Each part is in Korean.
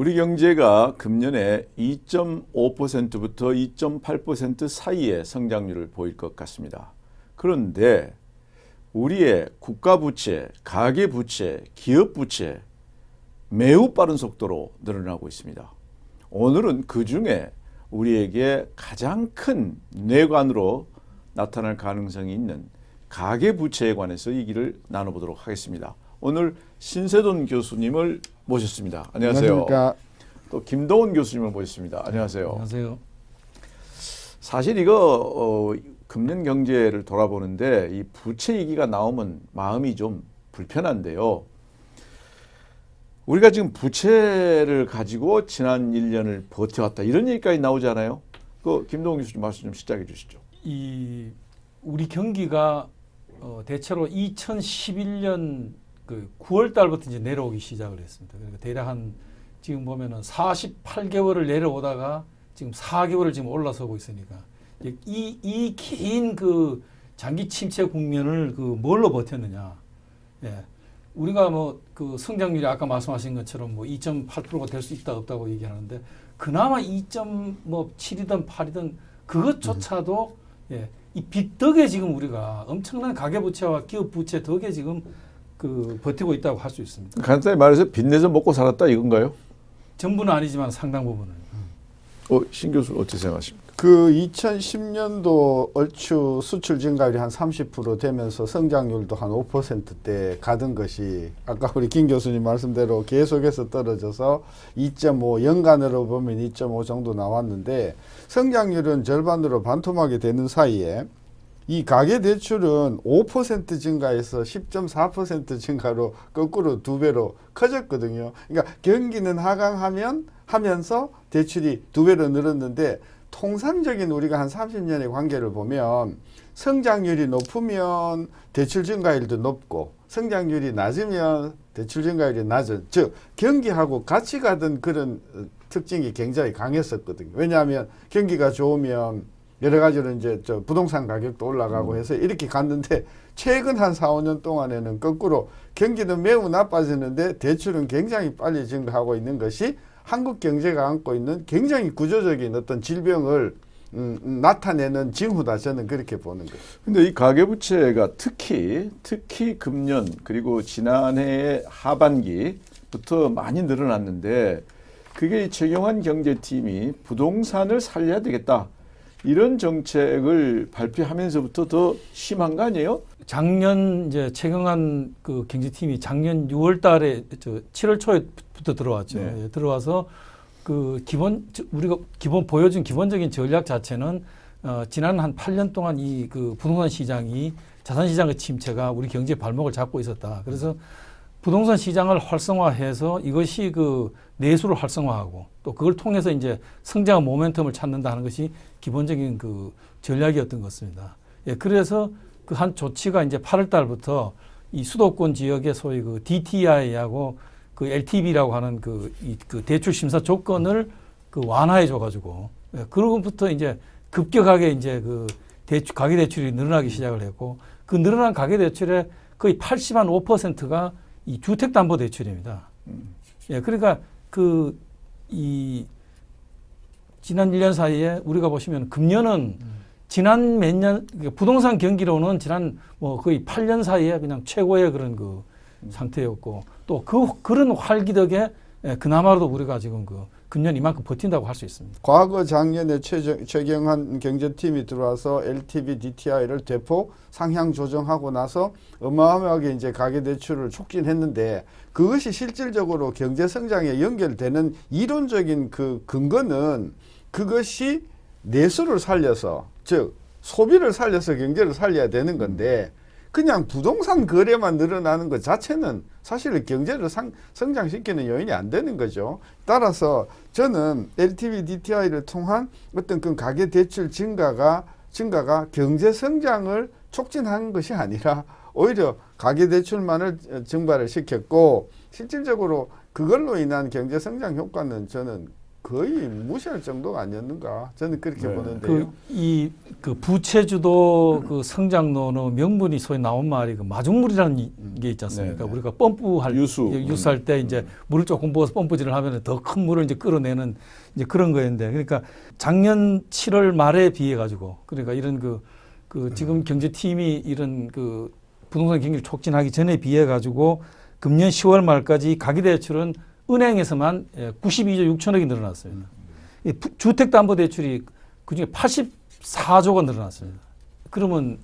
우리 경제가 금년에 2.5%부터 2.8% 사이의 성장률을 보일 것 같습니다. 그런데 우리의 국가부채, 가계부채, 기업부채 매우 빠른 속도로 늘어나고 있습니다. 오늘은 그 중에 우리에게 가장 큰 뇌관으로 나타날 가능성이 있는 가계부채에 관해서 얘기를 나눠보도록 하겠습니다. 오늘 신세돈 교수님을 모셨습니다. 안녕하세요. 안녕하십니까. 또 김동훈 교수님을 모셨습니다. 안녕하세요. 안녕하세요. 사실 이거 금년 경제를 돌아보는데 이 부채 얘기가 나오면 마음이 좀 불편한데요. 우리가 지금 부채를 가지고 지난 1년을 버텨왔다 이런 얘기까지 나오잖아요. 그 김동훈 교수님 말씀 좀 시작해 주시죠. 우리 경기가 대체로 2011년 그 9월 달부터 이제 내려오기 시작을 했습니다. 그러니까 대략 한 지금 보면은 48개월을 내려오다가 지금 4개월을 지금 올라서고 있으니까 이 긴 그 장기 침체 국면을 그 뭘로 버텼느냐. 예. 우리가 뭐 그 성장률이 아까 말씀하신 것처럼 뭐 2.8%가 될 수 있다 없다고 얘기하는데 그나마 2.7이든 8이든 그것조차도 예, 이 빚 덕에 지금 우리가 엄청난 가계부채와 기업부채 덕에 지금 그 버티고 있다고 할 수 있습니다. 간단히 말해서 빚내서 먹고 살았다 이건가요? 전부는 아니지만 상당 부분은. 신 교수 어떻게 생각하십니까? 그 2010년도 얼추 수출 증가율이 한 30% 되면서 성장률도 한 5%대 가던 것이 아까 우리 김 교수님 말씀대로 계속해서 떨어져서 2.5 연간으로 보면 2.5 정도 나왔는데 성장률은 절반으로 반토막이 되는 사이에 이 가계대출은 5% 증가해서 10.4% 증가로 거꾸로 2배로 커졌거든요. 그러니까 경기는 하강하면서 대출이 2배로 늘었는데 통상적인 우리가 한 30년의 관계를 보면 성장률이 높으면 대출 증가율도 높고 성장률이 낮으면 대출 증가율이 낮은, 즉 경기하고 같이 가던 그런 특징이 굉장히 강했었거든요. 왜냐하면 경기가 좋으면 여러 가지로 이제 부동산 가격도 올라가고 해서 이렇게 갔는데 최근 한 4, 5년 동안에는 거꾸로 경기는 매우 나빠지는데 대출은 굉장히 빨리 증가하고 있는 것이 한국 경제가 안고 있는 굉장히 구조적인 어떤 질병을 나타내는 징후다. 저는 그렇게 보는 거예요. 근데 이 가계부채가 특히 금년 그리고 지난해 하반기부터 많이 늘어났는데 그게 최경환 경제팀이 부동산을 살려야 되겠다. 이런 정책을 발표하면서부터 더 심한 거 아니에요? 작년 이제 최경환 그 경제팀이 작년 6월 달에 7월 초에부터 들어왔죠. 네. 예, 들어와서 그 우리가 보여준 기본적인 전략 자체는 지난 한 8년 동안 이 그 부동산 시장이 자산 시장의 침체가 우리 경제의 발목을 잡고 있었다. 그래서 부동산 시장을 활성화해서 이것이 그 내수를 활성화하고 또 그걸 통해서 이제 성장 모멘텀을 찾는다 하는 것이 기본적인 그 전략이었던 것 같습니다. 예, 그래서 그 한 조치가 이제 8월 달부터 이 수도권 지역의 소위 그 DTI하고 그 LTV라고 하는 그 대출 심사 조건을 그 완화해 줘 가지고 예, 그로부터 이제 급격하게 이제 그 가계 대출이 늘어나기 시작을 했고 그 늘어난 가계 대출의 거의 85%가 이 주택담보대출입니다. 예, 그러니까 지난 1년 사이에 우리가 보시면 금년은 지난 몇 년, 부동산 경기로는 지난 뭐 거의 8년 사이에 그냥 최고의 그런 그 상태였고 또 그런 활기 덕에 그나마도 우리가 지금 금년 이만큼 버틴다고 할 수 있습니다. 과거 작년에 최경환 경제팀이 들어와서 LTV, DTI를 대폭 상향 조정하고 나서 어마어마하게 이제 가계대출을 촉진했는데 그것이 실질적으로 경제 성장에 연결되는 이론적인 그 근거는 그것이 내수를 살려서 즉 소비를 살려서 경제를 살려야 되는 건데 그냥 부동산 거래만 늘어나는 것 자체는 사실 경제를 성장시키는 요인이 안 되는 거죠. 따라서 저는 LTV, DTI를 통한 어떤 그 가계대출 증가가 경제 성장을 촉진하는 것이 아니라 오히려 가계대출만을 증발을 시켰고 실질적으로 그걸로 인한 경제 성장 효과는 저는 거의 무시할 정도가 아니었는가 저는 그렇게 네. 보는데요. 그 부채주도 그 성장론의 명분이 소위 나온 말이 그 마중물이라는 게 있지 않습니까? 네. 우리가 펌프할 유수할 때 이제 물을 조금 부어서 펌프질을 하면 더 큰 물을 이제 끌어내는 이제 그런 거였는데, 그러니까 작년 7월 말에 비해 가지고, 그러니까 이런 그 지금 경제팀이 이런 그 부동산 경기를 촉진하기 전에 비해 가지고 금년 10월 말까지 가계대출은 은행에서만 92조 6천억이 늘어났습니다. 이 주택담보대출이 그중에 84조가 늘어났습니다. 그러면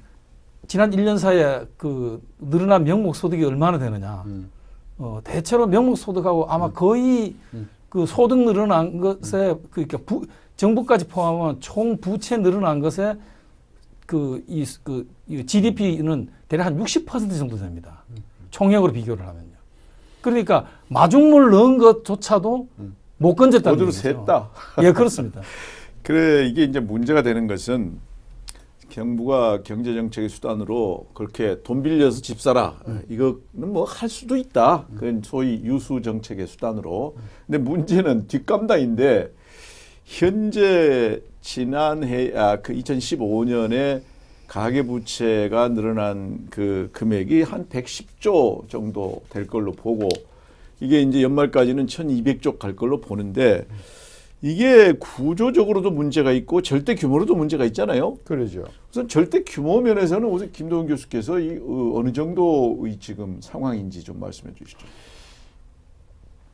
지난 1년 사이에 그 늘어난 명목소득이 얼마나 되느냐? 대체로 명목소득하고 아마 거의 그 소득 늘어난 것에 그러니까 정부까지 포함하면 총 부채 늘어난 것에 이 GDP는 대략 한 60% 정도 됩니다. 총액으로 비교를 하면요. 그러니까 마중물 넣은 것조차도 못 건졌다는 모두로 거죠. 셌다. 예, 그렇습니다. 그래 이게 이제 문제가 되는 것은 정부가 경제정책의 수단으로 그렇게 돈 빌려서 집 사라 이거는 뭐 할 수도 있다. 그건 소위 유수 정책의 수단으로. 근데 문제는 뒷감당인데 현재 지난해 그 2015년에 가계부채가 늘어난 그 금액이 한 110조 정도 될 걸로 보고 이게 이제 연말까지는 1200조 갈 걸로 보는데 이게 구조적으로도 문제가 있고 절대 규모로도 문제가 있잖아요. 그러죠. 우선 절대 규모 면에서는 우선 김동훈 교수께서 어느 정도의 지금 상황인지 좀 말씀해 주시죠.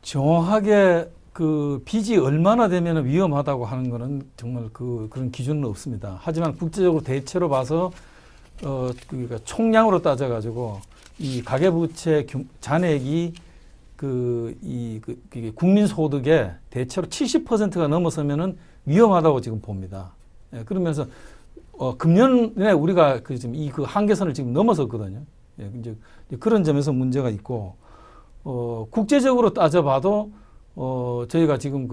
정확하게 그 빚이 얼마나 되면 위험하다고 하는 거는 정말 그런 기준은 없습니다. 하지만 국제적으로 대체로 봐서 그러니까 총량으로 따져가지고 이 가계부채 잔액이 이게 국민소득의 대체로 70%가 넘어서면은 위험하다고 지금 봅니다. 예, 그러면서 금년에 우리가 지금 그 한계선을 지금 넘어섰거든요. 예, 이제 그런 점에서 문제가 있고 국제적으로 따져봐도 저희가 지금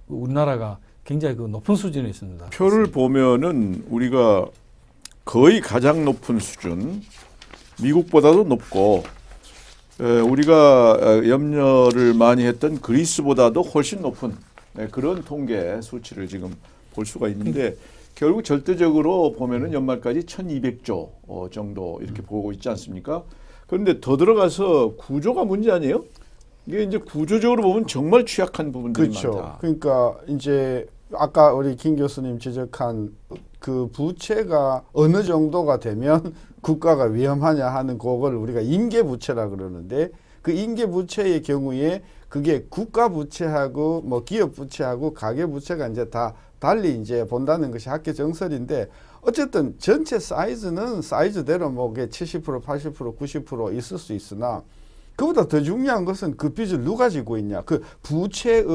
우리나라가 굉장히 높은 수준에 있습니다. 표를 보면은 우리가 거의 가장 높은 수준, 미국보다도 높고 우리가 염려를 많이 했던 그리스보다도 훨씬 높은 그런 통계 수치를 지금 볼 수가 있는데 결국 절대적으로 보면은 연말까지 1200조 정도 이렇게 보고 있지 않습니까? 그런데 더 들어가서 구조가 문제 아니에요? 이게 이제 구조적으로 보면 정말 취약한 부분들이 그렇죠. 많다. 그러니까 이제 아까 우리 김 교수님 지적한 그 부채가 어느 정도가 되면 국가가 위험하냐 하는 그걸 우리가 임계부채라 그러는데 그 임계부채의 경우에 그게 국가부채하고 뭐 기업부채하고 가계부채가 이제 다 달리 이제 본다는 것이 학계 정설인데 어쨌든 전체 사이즈는 사이즈대로 뭐 70%, 80%, 90% 있을 수 있으나 그보다 더 중요한 것은 그 빚을 누가 지고 있냐, 그 부채의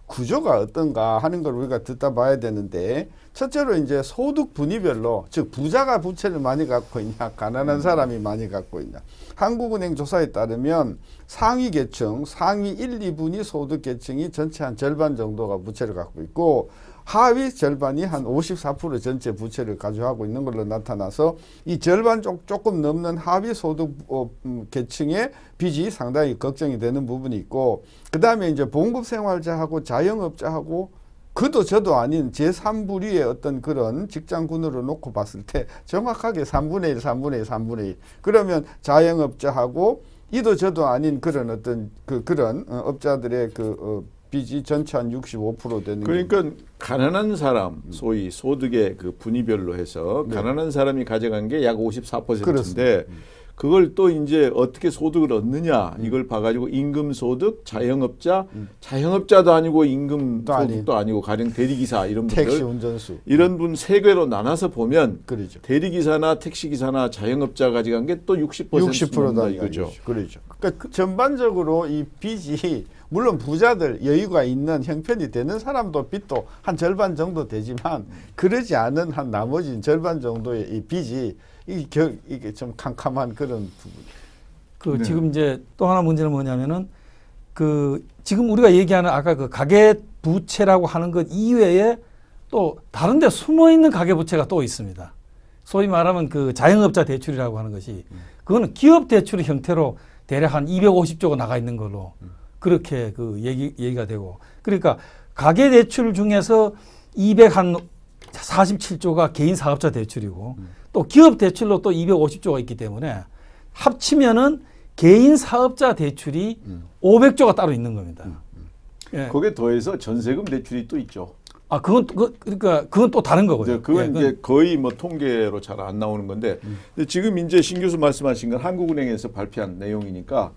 구조가 어떤가 하는 걸 우리가 듣다 봐야 되는데 첫째로 이제 소득 분위별로 즉 부자가 부채를 많이 갖고 있냐, 가난한 사람이 많이 갖고 있냐. 한국은행 조사에 따르면 상위 계층, 상위 1, 2분위 소득 계층이 전체 한 절반 정도가 부채를 갖고 있고 하위 절반이 한 54% 전체 부채를 가져가고 있는 걸로 나타나서 이 절반 조금 넘는 하위 소득 계층의 빚이 상당히 걱정이 되는 부분이 있고 그 다음에 이제 봉급생활자하고 자영업자하고 그도 저도 아닌 제3부류의 어떤 그런 직장군으로 놓고 봤을 때 정확하게 3분의 1, 3분의 1, 3분의 1 그러면 자영업자하고 이도 저도 아닌 그런 어떤 그런 업자들의 빚이 전체 한 65% 되는 그러니까 가난한 사람 소위 소득의 그 분위별로 해서 네. 가난한 사람이 가져간 게 약 54%인데 그렇습니다. 그걸 또 이제 어떻게 소득을 얻느냐 이걸 봐가지고 임금 소득, 자영업자, 자영업자도 아니고 임금 또 소득도 아니고 가령 대리기사 이런 택시 분들 운전수 이런 분 세 개로 나눠서 보면 그러죠. 대리기사나 택시기사나 자영업자 가져간 게 또 60% 넘는다 이거죠. 그렇죠. 그러니까 전반적으로 이 빚이 물론 부자들 여유가 있는 형편이 되는 사람도 빚도 한 절반 정도 되지만 그러지 않은 한 나머지 절반 정도의 이 빚이 이게 좀 캄캄한 그런 부분. 네. 지금 이제 또 하나 문제는 뭐냐면은 지금 우리가 얘기하는 아까 가계 부채라고 하는 것 이외에 또 다른 데 숨어 있는 가계 부채가 또 있습니다. 소위 말하면 자영업자 대출이라고 하는 것이 그거는 기업 대출의 형태로 대략 한 250조가 나가 있는 걸로 그렇게 얘기가 되고 그러니까 가계 대출 중에서 247조가 개인 사업자 대출이고 또 기업 대출로 또 250조가 있기 때문에 합치면은 개인 사업자 대출이 500조가 따로 있는 겁니다. 예. 거기에 더해서 전세금 대출이 또 있죠. 아, 그러니까 그건 또 다른 거고요. 그건 예, 이제 거의 뭐 통계로 잘 안 나오는 건데 근데 지금 이제 신 교수 말씀하신 건 한국은행에서 발표한 내용이니까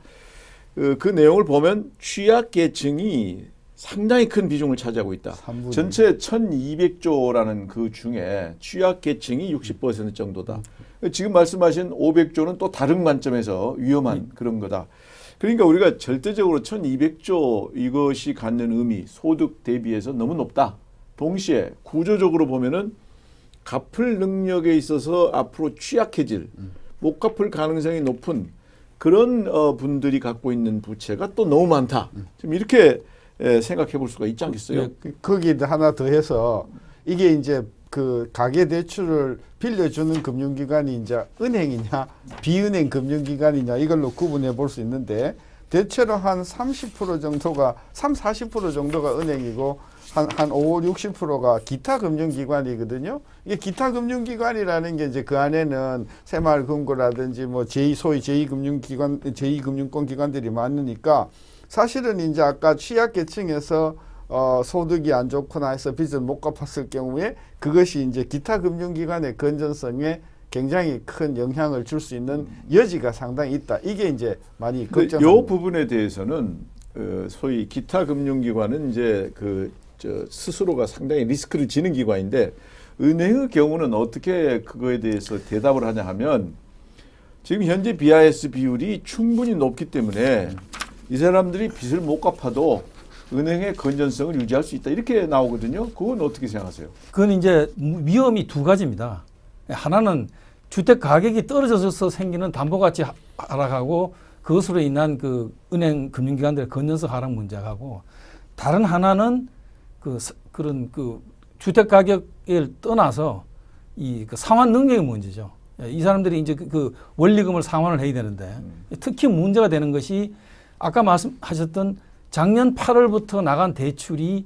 그 내용을 보면 취약계층이 상당히 큰 비중을 차지하고 있다. 3분의 전체 1,200조라는 그 중에 취약계층이 60% 정도다. 지금 말씀하신 500조는 또 다른 관점에서 위험한 그런 거다. 그러니까 우리가 절대적으로 1,200조 이것이 갖는 의미, 소득 대비해서 너무 높다. 동시에 구조적으로 보면은 갚을 능력에 있어서 앞으로 취약해질, 못 갚을 가능성이 높은 그런 분들이 갖고 있는 부채가 또 너무 많다. 지금 이렇게 생각해 볼 수가 있지 않겠어요? 거기에 하나 더 해서 이게 이제 그 가계 대출을 빌려주는 금융기관이 이제 은행이냐 비은행 금융기관이냐 이걸로 구분해 볼 수 있는데 대체로 한 30% 정도가 40% 정도가 은행이고 한 5, 60%가 기타 금융기관이거든요. 이게 기타 금융기관이라는 게 이제 그 안에는 새마을금고라든지 뭐 소위 제2금융권 기관들이 많으니까 사실은 이제 아까 취약계층에서 소득이 안 좋거나 해서 빚을 못 갚았을 경우에 그것이 이제 기타 금융기관의 건전성에 굉장히 큰 영향을 줄 수 있는 여지가 상당히 있다. 이게 이제 많이 걱정합니다. 이 부분에 대해서는 소위 기타 금융기관은 이제 스스로가 상당히 리스크를 지는 기관인데 은행의 경우는 어떻게 그거에 대해서 대답을 하냐 하면 지금 현재 BIS 비율이 충분히 높기 때문에 이 사람들이 빚을 못 갚아도 은행의 건전성을 유지할 수 있다. 이렇게 나오거든요. 그건 어떻게 생각하세요? 그건 이제 위험이 두 가지입니다. 하나는 주택 가격이 떨어져서 생기는 담보가치 하락하고 그것으로 인한 그 은행 금융기관들의 건전성 하락 문제하고 다른 하나는 그런 주택 가격을 떠나서 그 상환 능력의 문제죠. 이 사람들이 이제 그 원리금을 상환을 해야 되는데 특히 문제가 되는 것이 아까 말씀하셨던 작년 8월부터 나간 대출이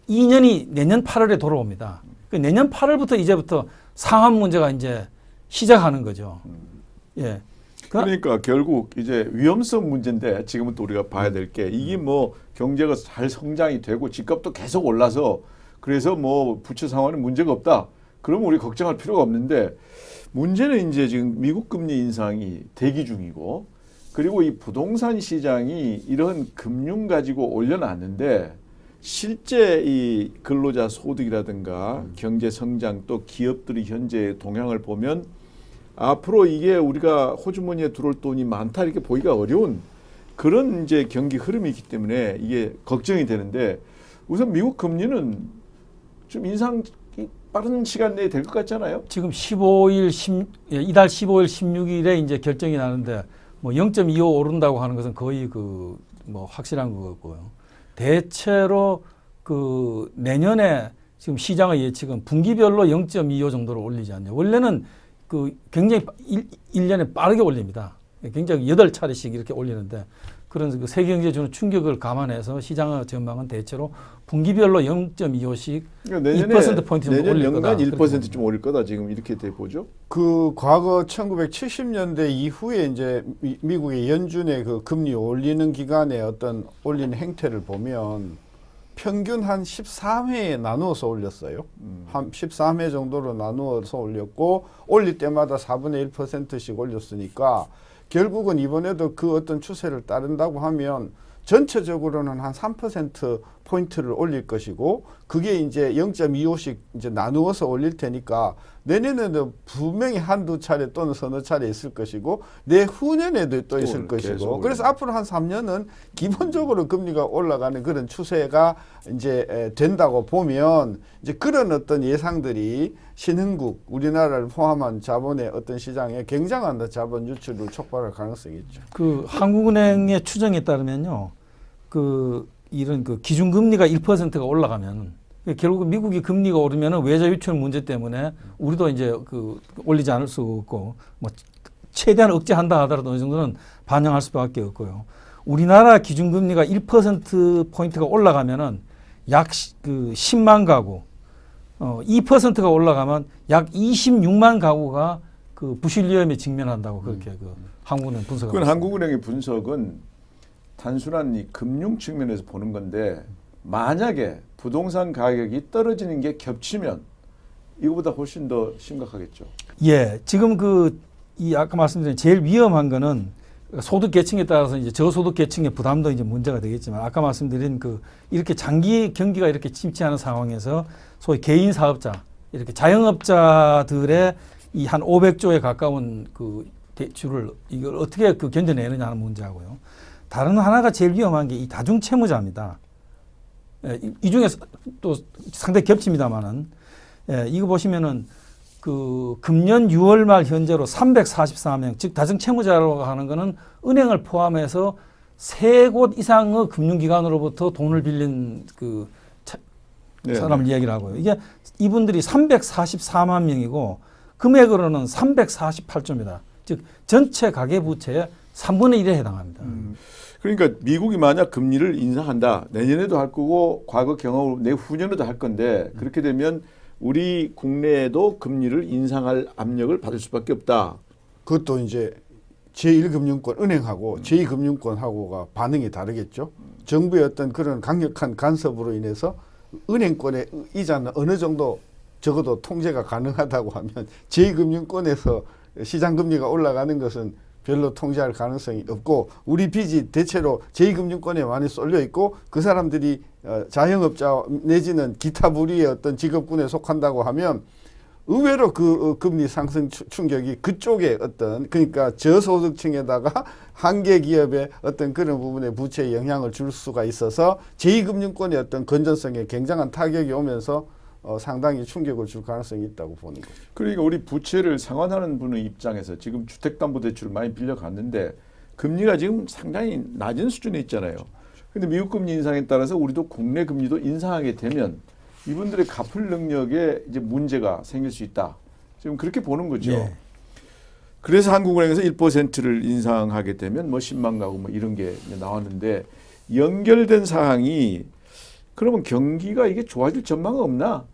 2년이 내년 8월에 돌아옵니다. 내년 8월부터 이제부터 상환 문제가 이제 시작하는 거죠. 예. 그러니까 결국 이제 위험성 문제인데 지금은 또 우리가 봐야 될 게 이게 뭐 경제가 잘 성장이 되고 집값도 계속 올라서 그래서 뭐 부채 상환은 문제가 없다. 그러면 우리 걱정할 필요가 없는데 문제는 이제 지금 미국 금리 인상이 대기 중이고 그리고 이 부동산 시장이 이런 금융 가지고 올려놨는데 실제 이 근로자 소득이라든가 경제 성장 또 기업들이 현재 동향을 보면 앞으로 이게 우리가 호주머니에 들어올 돈이 많다 이렇게 보기가 어려운 그런 이제 경기 흐름이 있기 때문에 이게 걱정이 되는데 우선 미국 금리는 좀 인상이 빠른 시간 내에 될 것 같잖아요. 지금 이달 15일, 16일에 이제 결정이 나는데 뭐 0.25 오른다고 하는 것은 거의 뭐 확실한 거고요. 대체로 내년에 지금 시장의 예측은 분기별로 0.25 정도로 올리지 않냐. 원래는 굉장히 1년에 빠르게 올립니다. 굉장히 8차례씩 이렇게 올리는데 그런 세계 경제에 주는 충격을 감안해서 시장의 전망은 대체로 분기별로 0.25씩 그러니까 2%포인트 정도 내년 올릴 거다. 연간 1%좀 올릴 거다. 지금 이렇게 돼 보죠. 그 과거 1970년대 이후에 이제 미국의 연준의 그 금리 올리는 기간에 어떤 올리는 행태를 보면 평균 한 13회에 나누어서 올렸어요. 한 13회 정도로 나누어서 올렸고 올릴 때마다 4분의 1%씩 올렸으니까 결국은 이번에도 그 어떤 추세를 따른다고 하면 전체적으로는 한 3% 포인트를 올릴 것이고 그게 이제 0.25씩 이제 나누어서 올릴 테니까 내년에도 분명히 한두 차례 또는 서너 차례 있을 것이고 내후년에도 또 있을 것이고 그래서 앞으로 한 3년은 기본적으로 금리가 올라가는 그런 추세가 이제 된다고 보면 이제 그런 어떤 예상들이 신흥국 우리나라를 포함한 자본의 어떤 시장에 굉장한 자본 유출을 촉발할 가능성이 있죠. 한국은행의 추정에 따르면요. 이런 기준금리가 1%가 올라가면 결국 미국이 금리가 오르면 외자 유출 문제 때문에 우리도 이제 올리지 않을 수 없고 뭐 최대한 억제한다 하더라도 어느 정도는 반영할 수밖에 없고요. 우리나라 기준금리가 1% 포인트가 올라가면은 약 그 10만 가구, 2%가 올라가면 약 26만 가구가 그 부실 위험에 직면한다고 그렇게 그 한국은행 분석하고 그건 있습니다. 한국은행의 분석은 단순한 이 금융 측면에서 보는 건데 만약에 부동산 가격이 떨어지는 게 겹치면 이거보다 훨씬 더 심각하겠죠. 예, 지금 이 아까 말씀드린 제일 위험한 거는 소득 계층에 따라서 이제 저소득 계층의 부담도 이제 문제가 되겠지만 아까 말씀드린 이렇게 장기 경기가 이렇게 침체하는 상황에서 소위 개인 사업자 이렇게 자영업자들의 이 한 500조에 가까운 그 대출을 이걸 어떻게 견뎌내느냐 하는 문제하고요. 다른 하나가 제일 위험한 게 이 다중 채무자입니다. 예, 이 중에 또 상당히 겹칩니다만은 이거 보시면은 금년 6월 말 현재로 344명, 즉 다중 채무자라고 하는 거는 은행을 포함해서 3곳 이상의 금융기관으로부터 돈을 빌린 사람을 이야기를 하고요. 이게 이분들이 344만 명이고 금액으로는 348조입니다. 즉 전체 가계부채의 3분의 1에 해당합니다. 그러니까 미국이 만약 금리를 인상한다. 내년에도 할 거고 과거 경험으로 내후년에도 할 건데 그렇게 되면 우리 국내에도 금리를 인상할 압력을 받을 수밖에 없다. 그것도 이제 제1금융권 은행하고 제2금융권하고가 반응이 다르겠죠. 정부의 어떤 그런 강력한 간섭으로 인해서 은행권의 이자는 어느 정도 적어도 통제가 가능하다고 하면 제2금융권에서 시장금리가 올라가는 것은 별로 통제할 가능성이 없고 우리 빚이 대체로 제2금융권에 많이 쏠려 있고 그 사람들이 자영업자 내지는 기타 부류의 어떤 직업군에 속한다고 하면 의외로 그 금리 상승 충격이 그쪽에 그러니까 저소득층에다가 한계 기업의 어떤 그런 부분에 부채에 영향을 줄 수가 있어서 제2금융권의 어떤 건전성에 굉장한 타격이 오면서 상당히 충격을 줄 가능성이 있다고 보는 거죠. 그러니까 우리 부채를 상환하는 분의 입장에서 지금 주택담보대출을 많이 빌려갔는데 금리가 지금 상당히 낮은 수준에 있잖아요. 근데 미국 금리 인상에 따라서 우리도 국내 금리도 인상하게 되면 이분들의 갚을 능력에 이제 문제가 생길 수 있다. 지금 그렇게 보는 거죠. 예. 그래서 한국은행에서 1%를 인상하게 되면 뭐 10만 가구 뭐 이런 게 나왔는데 연결된 사항이 그러면 경기가 이게 좋아질 전망은 없나?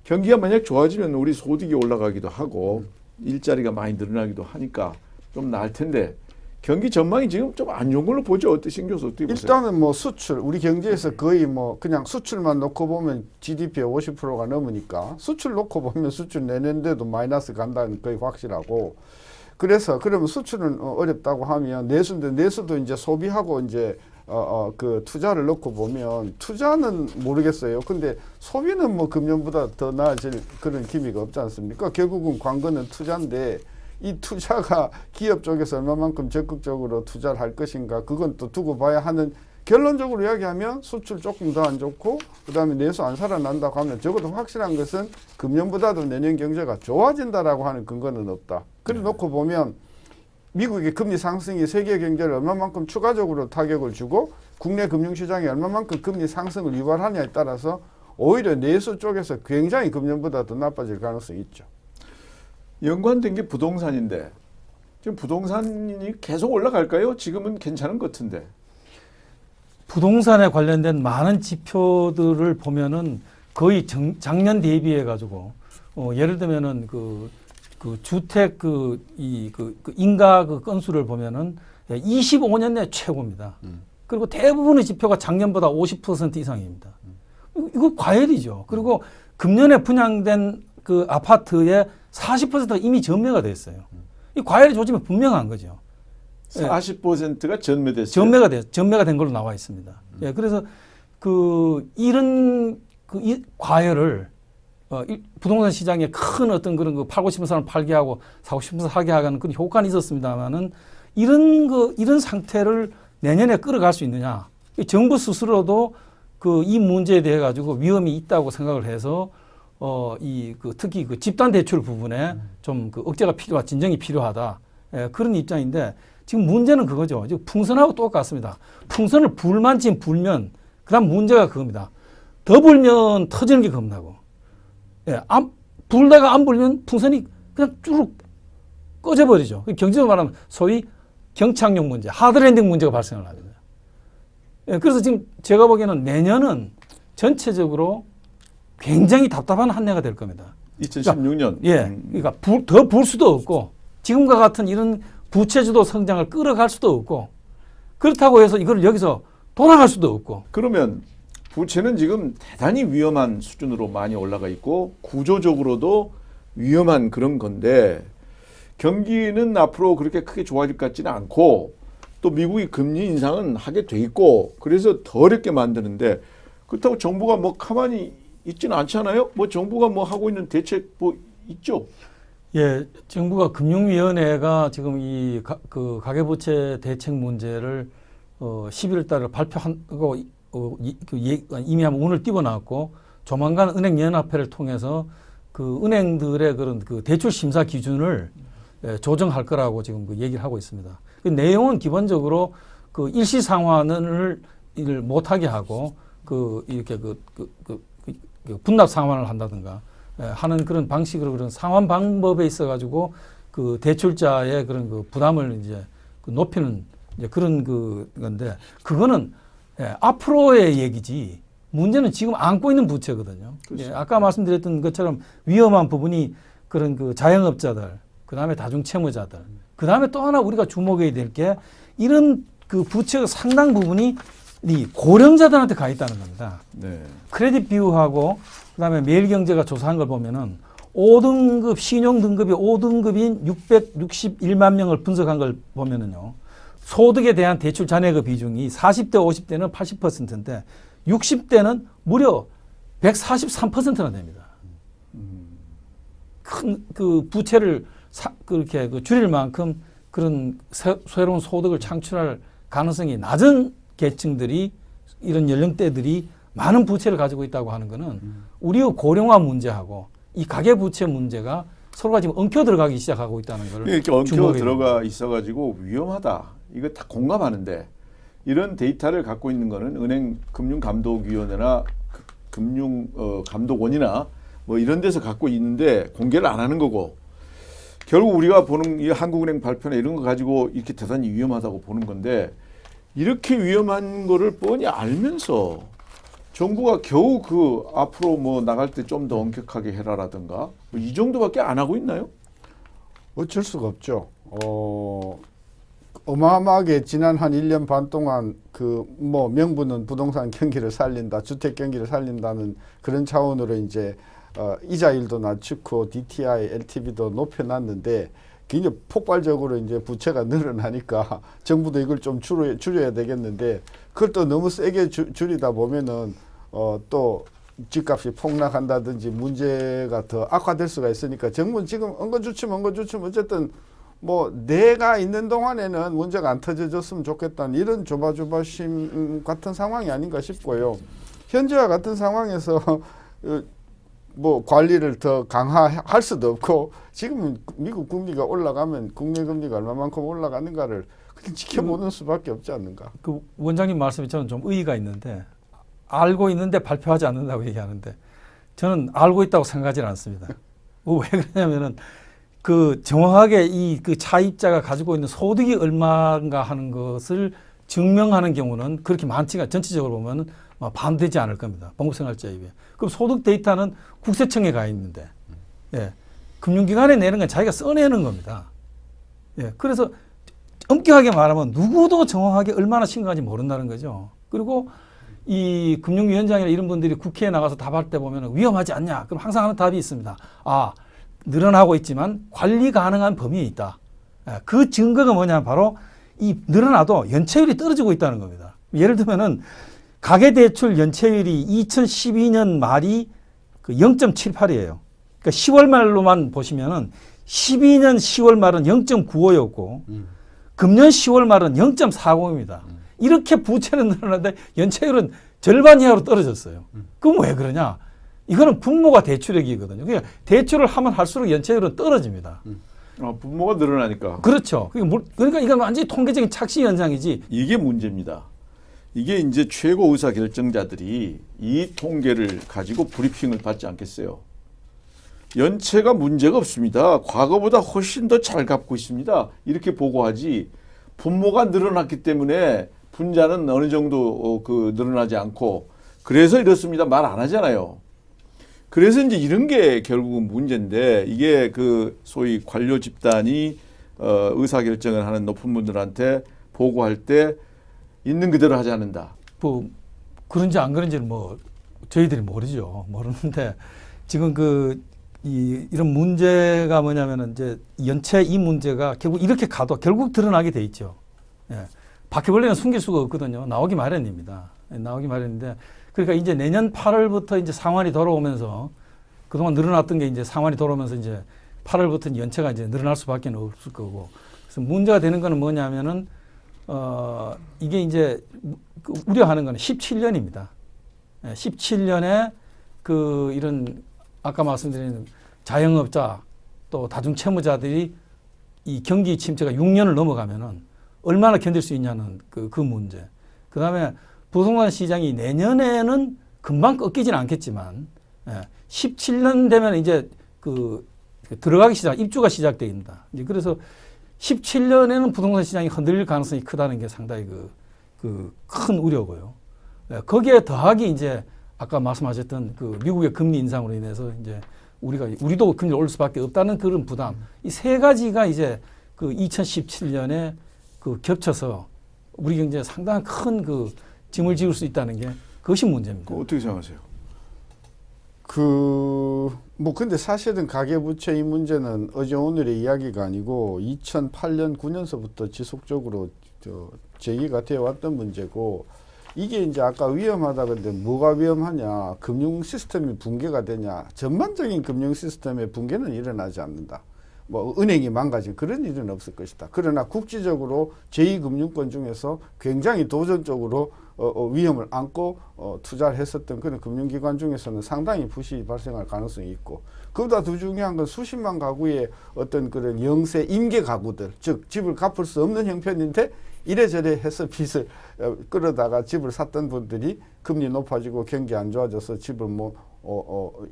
경기가 만약 좋아지면 우리 소득이 올라가기도 하고 일자리가 많이 늘어나기도 하니까 좀 나을 텐데 경기 전망이 지금 좀 안 좋은 걸로 보죠. 어떠신 교수 어떻게 보세요? 일단은 뭐 수출 우리 경제에서 거의 뭐 그냥 수출만 놓고 보면 GDP의 50%가 넘으니까 수출 놓고 보면 수출 내년도에도 마이너스 간다는 거의 확실하고 그래서 그러면 수출은 어렵다고 하면 내수도 이제 소비하고 이제 그 투자를 넣고 보면 투자는 모르겠어요. 근데 소비는 뭐 금년보다 더 나아질 그런 기미가 없지 않습니까? 결국은 관건은 투자인데 이 투자가 기업 쪽에서 얼마만큼 적극적으로 투자를 할 것인가 그건 또 두고 봐야 하는 결론적으로 이야기하면 수출 조금 더 안 좋고 그다음에 내수 안 살아난다고 하면 적어도 확실한 것은 금년보다도 내년 경제가 좋아진다라고 하는 근거는 없다. 그래 놓고 보면 미국의 금리 상승이 세계 경제를 얼마만큼 추가적으로 타격을 주고 국내 금융시장이 얼마만큼 금리 상승을 유발하냐에 따라서 오히려 내수 쪽에서 굉장히 금년보다 더 나빠질 가능성이 있죠. 연관된 게 부동산인데 지금 부동산이 계속 올라갈까요? 지금은 괜찮은 것 같은데. 부동산에 관련된 많은 지표들을 보면은 거의 작년 대비해 가지고 예를 들면은 그 주택 인가 건수를 보면은 25년 내 최고입니다. 그리고 대부분의 지표가 작년보다 50% 이상입니다. 이거 과열이죠. 그리고 금년에 분양된 그 아파트의 40%가 이미 전매가 됐어요. 이 과열의 조짐이 분명한 거죠. 40%가 전매됐어요. 전매가 된 걸로 나와 있습니다. 예, 그래서 이런 이 과열을 부동산 시장에 큰 어떤 그런 팔고 싶은 사람 팔게 하고 사고 싶은 사람 사게 하는 그런 효과는 있었습니다만은 이런 상태를 내년에 끌어갈 수 있느냐? 정부 스스로도 이 문제에 대해 가지고 위험이 있다고 생각을 해서 특히 집단 대출 부분에 좀 억제가 진정이 필요하다. 예, 그런 입장인데 지금 문제는 그거죠. 지금 풍선하고 똑같습니다. 풍선을 불만 지금 불면 그다음 문제가 그겁니다. 더 불면 터지는 게 겁나고. 예, 불다가 안 불면 풍선이 그냥 쭉 꺼져버리죠. 경제적으로 말하면 소위 경착용 문제, 하드랜딩 문제가 발생을 합니다. 예, 그래서 지금 제가 보기에는 내년은 전체적으로 굉장히 답답한 한 해가 될 겁니다. 2016년. 그러니까 더 불 수도 없고 지금과 같은 이런 부채주도 성장을 끌어갈 수도 없고 그렇다고 해서 이걸 여기서 돌아갈 수도 없고. 그러면 부채는 지금 대단히 위험한 수준으로 많이 올라가 있고 구조적으로도 위험한 그런 건데 경기는 앞으로 그렇게 크게 좋아질 것 같지는 않고 또 미국이 금리 인상은 하게 돼 있고 그래서 더 어렵게 만드는데 그렇다고 정부가 뭐 가만히 있지는 않잖아요. 뭐 정부가 뭐 하고 있는 대책 뭐 있죠. 예, 정부가 금융위원회가 지금 이 가계부채 대책 문제를 11월 달에 발표하고 이미 한번 오늘 띄워놨고 조만간 은행연합회를 통해서 그 은행들의 그런 그 대출 심사 기준을 조정할 거라고 지금 그 얘기를 하고 있습니다. 그 내용은 기본적으로 그 일시 상환을 못하게 하고 그 이렇게 그 분납 상환을 한다든가 하는 그런 방식으로 그런 상환 방법에 있어 가지고 그 대출자의 그런 그 부담을 이제 높이는 이제 그런 건데 그거는 앞으로의 얘기지 문제는 지금 안고 있는 부채거든요. 아까 말씀드렸던 것처럼 위험한 부분이 그런 그 자영업자들, 그 다음에 다중채무자들, 그 다음에 또 하나 우리가 주목해야 될 게 이런 그 부채의 상당 부분이 이 고령자들한테 가 있다는 겁니다. 네. 크레딧 비유하고 그다음에 매일경제가 조사한 걸 보면은 5등급 신용 등급이 5등급인 661만 명을 분석한 걸 보면은요. 소득에 대한 대출 잔액의 비중이 40대 50대는 80%인데 60대는 무려 143%나 됩니다. 큰 그 부채를 그렇게 줄일 만큼 그런 새로운 소득을 창출할 가능성이 낮은 계층들이 이런 연령대들이 많은 부채를 가지고 있다고 하는 것은 우리의 고령화 문제하고 이 가계부채 문제가 서로가 지금 엉켜 들어가기 시작하고 있다는 걸 이렇게 엉켜 들어가 있어가지고 위험하다. 이거 다 공감하는데 이런 데이터를 갖고 있는 거는 은행 금융감독위원회나 금융감독원이나 뭐 이런 데서 갖고 있는데 공개를 안 하는 거고 결국 우리가 보는 이 한국은행 발표나 이런 거 가지고 이렇게 대단히 위험하다고 보는 건데 이렇게 위험한 거를 뻔히 알면서 정부가 겨우 그 앞으로 뭐 나갈 때 좀 더 엄격하게 해라라든가 뭐 이 정도밖에 안 하고 있나요? 어쩔 수가 없죠. 어마어마하게 지난 한 1년 반 동안 그 뭐 명분은 부동산 경기를 살린다, 주택 경기를 살린다는 그런 차원으로 이제 이자율도 낮추고 DTI, LTV도 높여놨는데 굉장히 폭발적으로 이제 부채가 늘어나니까 정부도 이걸 좀 줄여야 되겠는데 그걸 또 너무 세게 줄이다 보면은 또 집값이 폭락한다든지 문제가 더 악화될 수가 있으니까 정부는 지금 엉거주춤 어쨌든 뭐 내가 있는 동안에는 문제가 안 터져졌으면 좋겠다는 이런 조바조바심 같은 상황이 아닌가 싶고요. 현재와 같은 상황에서 뭐 관리를 더 강화할 수도 없고 지금 미국 금리가 올라가면 국내 금리가 얼마만큼 올라가는가를 그냥 지켜보는 수밖에 없지 않는가. 그 원장님 말씀이 저는 좀 의의가 있는데 알고 있는데 발표하지 않는다고 얘기하는데 저는 알고 있다고 생각하지는 않습니다. 왜 그러냐면은 그 정확하게 이 그 차입자가 가지고 있는 소득이 얼마인가 하는 것을 증명하는 경우는 그렇게 많지가 전체적으로 보면 반대되지 않을 겁니다. 봉급생활자입에. 그럼 소득 데이터는 국세청에 가 있는데, 예, 금융기관에 내는 건 자기가 써내는 겁니다. 예, 그래서 엄격하게 말하면 누구도 정확하게 얼마나 심각한지 모른다는 거죠. 그리고 이 금융위원장이나 이런 분들이 국회에 나가서 답할 때 보면 위험하지 않냐? 그럼 항상 하는 답이 있습니다. 늘어나고 있지만 관리 가능한 범위에 있다. 그 증거가 뭐냐면 바로 이 늘어나도 연체율이 떨어지고 있다는 겁니다. 예를 들면은 가계대출 연체율이 2012년 말이 그 0.78이에요. 그러니까 10월 말로만 보시면은 12년 10월 말은 0.95였고 금년 10월 말은 0.40입니다. 이렇게 부채는 늘어나는데 연체율은 절반 이하로 떨어졌어요. 그럼 왜 그러냐? 이거는 분모가 대출액이거든요. 그러니까 대출을 하면 할수록 연체율은 떨어집니다. 분모가 늘어나니까. 그렇죠. 그러니까 이건 완전히 통계적인 착시 현상이지. 이게 문제입니다. 이게 이제 최고 의사 결정자들이 이 통계를 가지고 브리핑을 받지 않겠어요. 연체가 문제가 없습니다. 과거보다 훨씬 더 잘 갚고 있습니다. 이렇게 보고하지. 분모가 늘어났기 때문에 분자는 어느 정도 늘어나지 않고 그래서 이렇습니다. 말 안 하잖아요. 그래서 이제 이런 게 결국은 문제인데 이게 그 소위 관료 집단이 의사결정을 하는 높은 분들한테 보고할 때 있는 그대로 하지 않는다. 뭐 그런지 안 그런지는 뭐 저희들이 모르는데 지금 이런 문제가 뭐냐면은 이제 연체 이 문제가 결국 이렇게 가도 결국 드러나게 돼 있죠. 예. 바퀴벌레는 숨길 수가 없거든요. 나오기 마련입니다. 나오기 마련인데 그러니까 이제 내년 8월부터 이제 상환이 돌아오면서 그동안 늘어났던 게 이제 상환이 돌아오면서 이제 8월부터 연체가 이제 늘어날 수밖에 없을 거고. 그래서 문제가 되는 거는 뭐냐면은 이게 이제 우려하는 거는 17년입니다. 17년에 이런 아까 말씀드린 자영업자 또 다중채무자들이 이 경기 침체가 6년을 넘어가면은 얼마나 견딜 수 있냐는 그 문제. 그 다음에 부동산 시장이 내년에는 금방 꺾이지는 않겠지만 17년 되면 이제 들어가기 입주가 시작됩니다. 이제 그래서 17년에는 부동산 시장이 흔들릴 가능성이 크다는 게 상당히 큰 우려고요. 거기에 더하기 이제 아까 말씀하셨던 미국의 금리 인상으로 인해서 이제 우리도 금리를 올릴 수밖에 없다는 그런 부담. 이 세 가지가 이제 2017년에 겹쳐서 우리 경제에 상당한 큰 짐을 지을 수 있다는 게 그것이 문제입니다. 어떻게 생각하세요? 뭐 근데 사실은 가계부채 이 문제는 어제 오늘의 이야기가 아니고 2008년 9년서부터 지속적으로 제기가 되어 왔던 문제고 이게 이제 아까 위험하다 근데 뭐가 위험하냐 금융 시스템이 붕괴가 되냐 전반적인 금융 시스템의 붕괴는 일어나지 않는다. 뭐 은행이 망가진 그런 일은 없을 것이다. 그러나 국지적으로 제2금융권 중에서 굉장히 도전적으로 위험을 안고 투자를 했었던 그런 금융기관 중에서는 상당히 부실이 발생할 가능성이 있고 그보다 더 중요한 건 수십만 가구의 어떤 그런 영세 임계 가구들 즉 집을 갚을 수 없는 형편인데 이래저래 해서 빚을 끌어다가 집을 샀던 분들이 금리 높아지고 경기 안 좋아져서 집을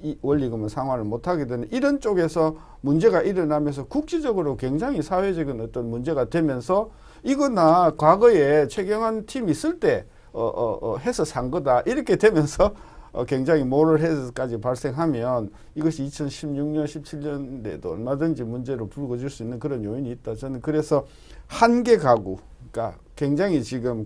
이 원리금을 상환을 못하게 되는 이런 쪽에서 문제가 일어나면서 국지적으로 굉장히 사회적인 어떤 문제가 되면서 이거나 과거에 최경환 팀이 있을 때 해서 산 거다 이렇게 되면서 굉장히 모럴 헤즈까지 발생하면 이것이 2016년 17년에도 얼마든지 문제로 불거질 수 있는 그런 요인이 있다. 저는 그래서 한계 가구 그러니까 굉장히 지금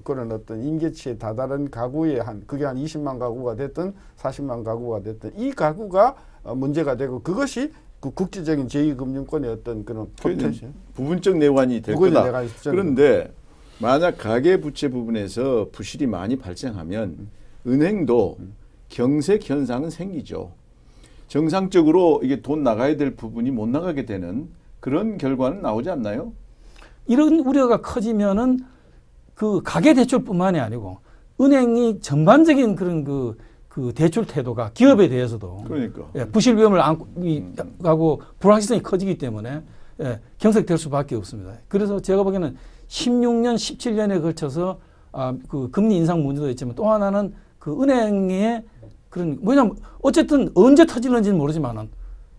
그런 어떤 임계치에 다다른 가구의 그게 한 20만 가구가 됐든 40만 가구가 됐든 이 가구가 문제가 되고 그것이 국제적인 제2금융권의 어떤 그런 포텐셜 부분적 내환이 될 거다. 그런데 만약 가계부채 부분에서 부실이 많이 발생하면 은행도 경색 현상은 생기죠. 정상적으로 이게 돈 나가야 될 부분이 못 나가게 되는 그런 결과는 나오지 않나요? 이런 우려가 커지면은 가계대출뿐만이 아니고 은행이 전반적인 그런 대출 태도가 기업에 대해서도 그러니까 부실 위험을 안고 불확실성이 커지기 때문에 경색될 수밖에 없습니다. 그래서 제가 보기에는 16년, 17년에 걸쳐서 금리 인상 문제도 있지만 또 하나는 은행의 뭐냐면 어쨌든 언제 터질는지는 모르지만은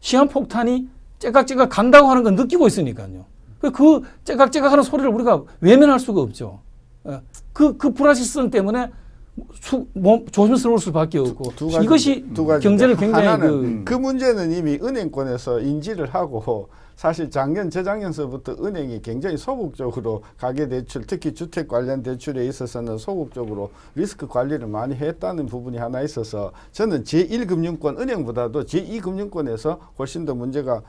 시한폭탄이 째깍째깍 간다고 하는 건 느끼고 있으니까요. 그 째깍째깍하는 소리를 우리가 외면할 수가 없죠. 그 불확실성 때문에 조심스러울 수밖에 없고 이것이 경제를 굉장히 하나는 그 문제는 이미 은행권에서 인지를 하고 사실 재작년서부터 은행이 굉장히 소극적으로 가계대출 특히 주택 관련 대출에 있어서는 소극적으로 리스크 관리를 많이 했다는 부분이 하나 있어서 저는 제1금융권 은행보다도 제2금융권에서 훨씬 더 문제가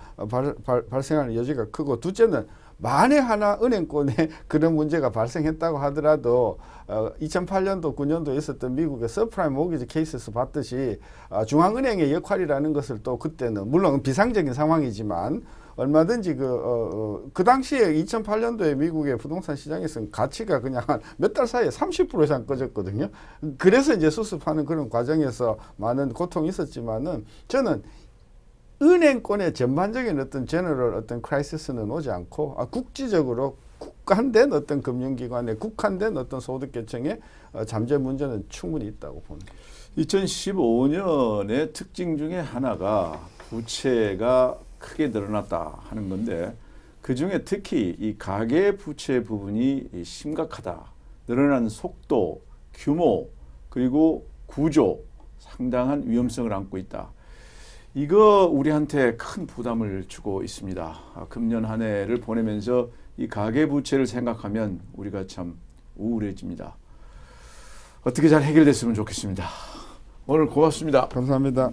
발생하는 여지가 크고 둘째는 만에 하나 은행권에 그런 문제가 발생했다고 하더라도 2008년도 9년도에 있었던 미국의 서프라임 모기지 케이스에서 봤듯이 중앙은행의 역할이라는 것을 또 그때는 물론 비상적인 상황이지만 얼마든지 그 당시에 2008년도에 미국의 부동산 시장에서는 가치가 그냥 몇 달 사이에 30% 이상 꺼졌거든요. 그래서 이제 수습하는 그런 과정에서 많은 고통이 있었지만은 저는 은행권의 전반적인 어떤 제너럴 어떤 크라이시스는 오지 않고 국지적으로 국한된 어떤 금융기관에 국한된 어떤 소득계층의 잠재 문제는 충분히 있다고 봅니다. 2015년의 특징 중에 하나가 부채가 크게 늘어났다 하는 건데 그중에 특히 이 가계부채 부분이 심각하다. 늘어나는 속도, 규모 그리고 구조 상당한 위험성을 안고 있다. 이거 우리한테 큰 부담을 주고 있습니다. 금년 한 해를 보내면서 이 가계부채를 생각하면 우리가 참 우울해집니다. 어떻게 잘 해결됐으면 좋겠습니다. 오늘 고맙습니다. 감사합니다.